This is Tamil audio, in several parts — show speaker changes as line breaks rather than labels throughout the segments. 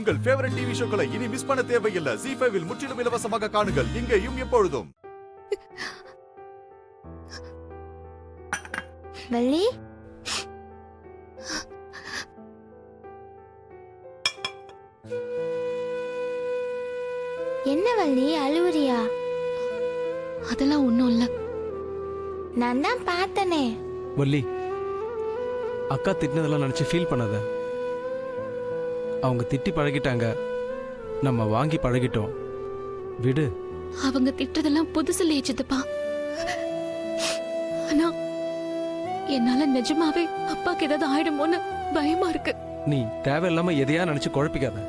உங்கள் ஃபேவரட் டிவி ஷோக்களை இனி மிஸ் பண்ண தேவையில்லை. ZEE5 இல் முற்றிலும் இலவசமாக காணுங்கள். இங்கேயும் எப்பொழுதும்.
வள்ளி, என்ன வள்ளி அழுவுறியா?
அதெல்லாம் ஒண்ணும் இல்ல.
நான் தான் பார்த்தனே.
வள்ளி, அக்கா திட்டினதெல்லாம் நினைச்சு ஃபீல் பண்ணாத. அவங்க திட்டி பழகிட்டாங்க, நம்ம வாங்கி பழகிட்டோம், விடு.
அவங்க திட்டதெல்லாம் புதுசு இல்லையே சித்தப்பா. ஆனா என்னால நிஜமாவே அப்பாக்கு ஏதாவது ஆயிடுமோன்னு பயமா இருக்கு.
நீ தேவையில்லாம எதையா நினைச்சு குழப்பிக்காத.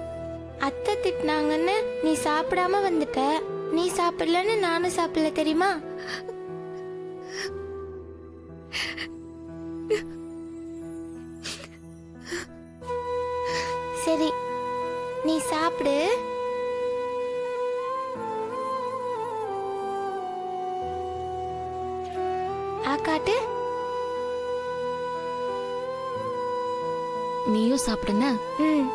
அத்தை திட்டினாங்கன்னு நீ சாப்பிடாம வந்துட்ட. நீ சாப்பிடலன்னு நானும் சாப்பிடல, தெரியுமா? சரி, நீ சாப்பிடு. ஆக்காட்டு.
நீயும் சாப்பிடுன.
ம்.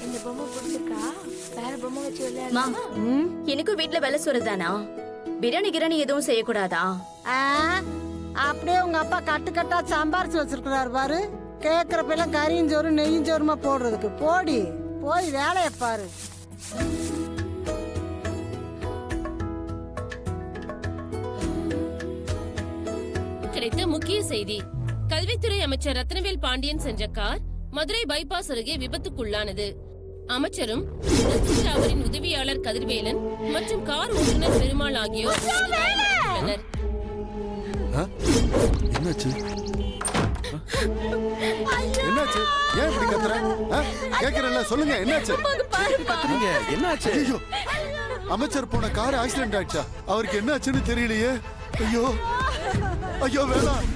இந்த பொம்மை பிடிச்சிருக்கா? வேற பொம்மை வச்சு விளையாடலாமா?
எனக்கும் வீட்ல வேலை சொல்றதானா? பிரியாணி கிராணி எதுவும் செய்யக்கூடாதா?
அப்படியே உங்க அப்பா கட்டுக்கட்டா சம்பாரிச்சு வச்சிருக்கிறாரு பாரு. கேக்குறப்பெல்லாம் கறியும் சோறு நெய்யும் சோறுமா போடுறதுக்கு. போடி போய் வேலைய பாரு.
கிடைத்த முக்கிய செய்தி. கல்வித்துறை அமைச்சர் ரத்னவேல் பாண்டியன் சென்ற கார் மதுரை பைபாஸ் அருகே விபத்துக்குள்ளானது. அமைச்சரும் அவரின் உதவியாளர் கதிர்வேலன் மற்றும் கார் ஓட்டுநர் பெருமாள் ஆகியோர் உள்ளனர்.
என்னாச்சு? என்னாச்சு? ஏன் இப்படி கத்துற? கேக்குறேன்ல, சொல்லுங்க, என்னாச்சு?
கத்துறீங்க, என்னாச்சு?
ஐயோ, அமைச்சர் போன கார் ஆக்சிடென்ட் ஆயிடுச்சா? அவருக்கு என்ன ஆச்சுன்னு தெரியலையே. ஐயோ ஐயோ, வேணாம்.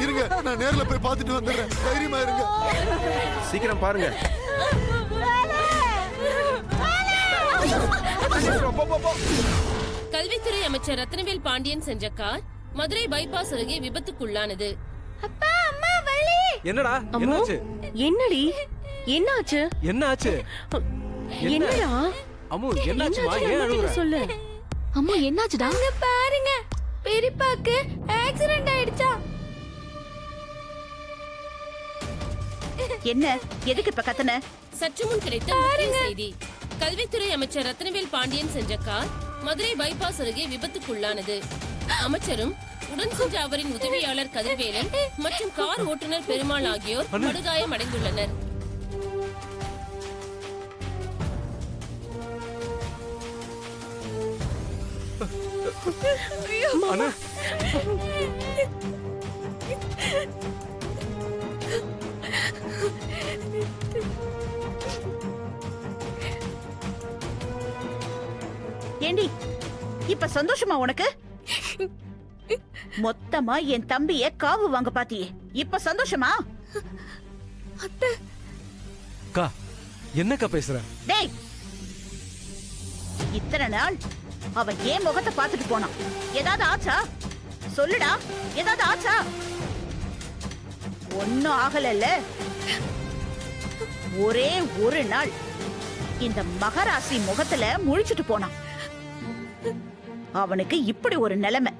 இருங்க, நான் நேர்ல போய் பார்த்துட்டு வந்துடுறேன். தைரியமா இருங்க.
சீக்கிரம் பாருங்க.
கல்வித்துறை அமைச்சர் ரத்னவேல் பாண்டியன் சென்ற கார் மதுரை பைபாஸ் அருகே விபத்துக்குள்ளானது.
அப்பா, அம்மா, வள்ளி.
என்னடா, என்னாச்சு?
என்னடி, என்னாச்சு?
என்னாச்சு?
என்னடா
அம்மு, என்னாச்சுமா? ஏன் அழுகுற?
சொல்லு.
அம்மா என்னாச்சுடா?
அங்க பாருங்க, பெரியப்பாக்கு ஆக்சிடென்ட் ஆயிடுச்சா?
என்ன, எதுக்கு இப்ப கத்தன?
சற்று முன் கிடைத்த முக்கிய செய்தி. கல்வித்துறை அமைச்சர் ரத்னவேல் பாண்டியன் சென்ற கார் மதுரை பைபாஸ் அருகே விபத்துக்குள்ளானது. அமைச்சரும் உடன் சென்ற அவரின் உதவியாளர் கதிர்வேலன் மற்றும் கார் ஓட்டுநர் பெருமாள் ஆகியோர் படுகாயம் அடைந்துள்ளனர்.
ஏண்டி, இப்ப சந்தோஷமா உனக்கு? மொத்தமா என் தம்பிய காவு வாங்க பாத்தியே, இப்ப சந்தோஷமா?
அக்கா, என்னக்கா பேசுற?
டேய், இத்தனை நாள் அவன் ஏன் முகத்தை பார்த்துட்டு போனான். ஏதாவது ஆச்சா? சொல்லுடா, ஏதாவது ஆச்சா? ஒன்னும் ஆகலல்ல. ஒரே ஒரு நாள் இந்த மகராசி முகத்துல முழிச்சிட்டு போனான். அவனுக்கு இப்படி ஒரு நிலைமை.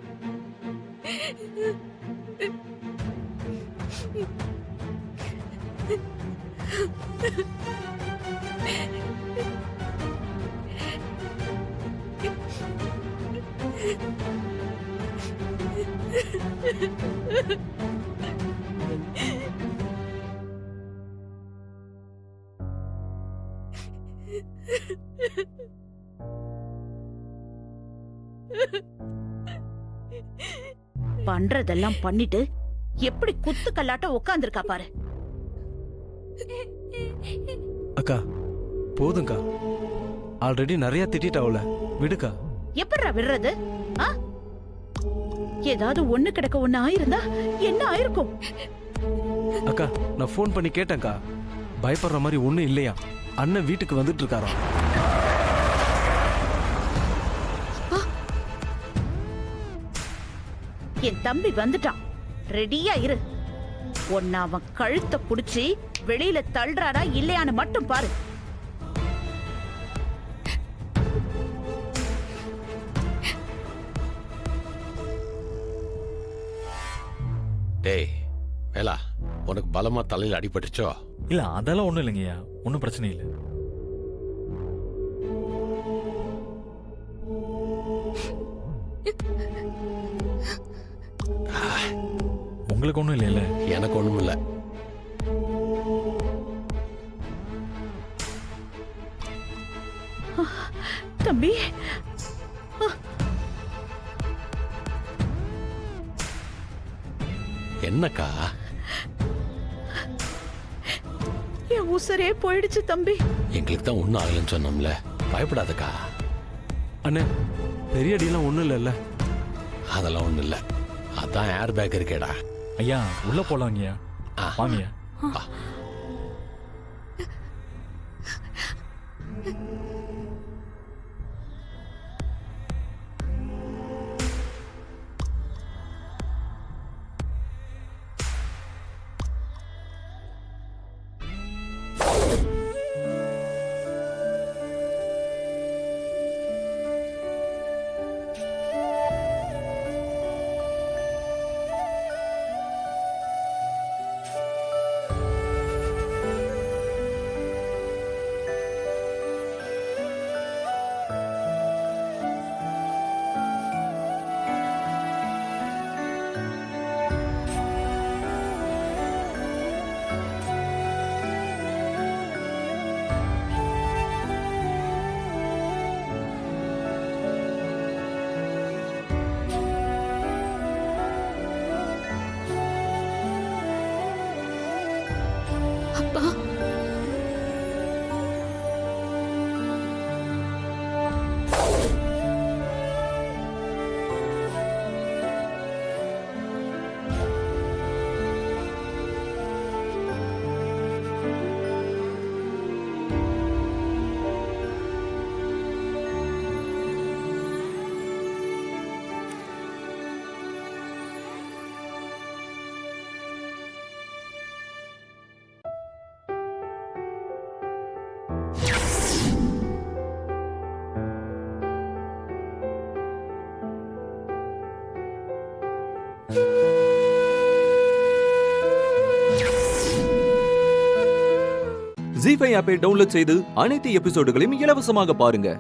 பண்றதெல்லாம் பண்ணிட்டு எப்படி குத்து கல்லாட்ட உட்கார்ந்திருக்கா பாரு.
அக்கா, போதுங்கா, ஆல்ரெடி நிறைய திட்டாவுல, விடுக்கா.
எப்படிடா விடுறது? ஏதாவது ஒண்ணு கிடக்க ஒண்ணு ஆயிருந்தா என்ன ஆயிருக்கும்?
அக்கா நான் ஃபோன் பண்ணி கேட்டேன்க்கா, பயப்படுற மாதிரி ஒன்றும் இல்லையா. அண்ணன் வீட்டுக்கு வந்துட்டு இருக்காராம்.
என் தம்பி வந்துட்டான், ரெடியா இரு. ஒன்னு அவன் கழுத்தை புடிச்சு வெளியில தள்ளுறாரா இல்லையான்னு மட்டும் பாரு.
டேய் வேலா, உனக்கு பலமா தலையில அடிபட்டுச்சோ?
இல்ல அதெல்லாம் ஒண்ணும் இல்லைங்கய்யா, ஒன்றும் பிரச்சனை இல்லை. உங்களுக்கு ஒண்ணும் இல்லைல்ல?
எனக்கு ஒண்ணும் இல்ல.
தம்பி,
என்னக்கா?
என் உசரே போயிடுச்சு தம்பி.
எங்களுக்கு தான் ஒன்றும் ஆகலன்னு சொன்னோம்ல, பயப்படாதக்கா.
அண்ணே பெரிய அடியெல்லாம் ஒன்றும் இல்லைல்ல?
அதெல்லாம் ஒன்றும் இல்லை, அதான் ஏர் பேக் இருக்கேடா.
ஐயா உள்ள போலாங்கய்யா, வாங்கய்யா.
அப்பா,
ஜீ5 ஆப்பை டவுன்லோட் செய்து அனைத்து எபிசோடுகளையும் இலவசமாக பாருங்க.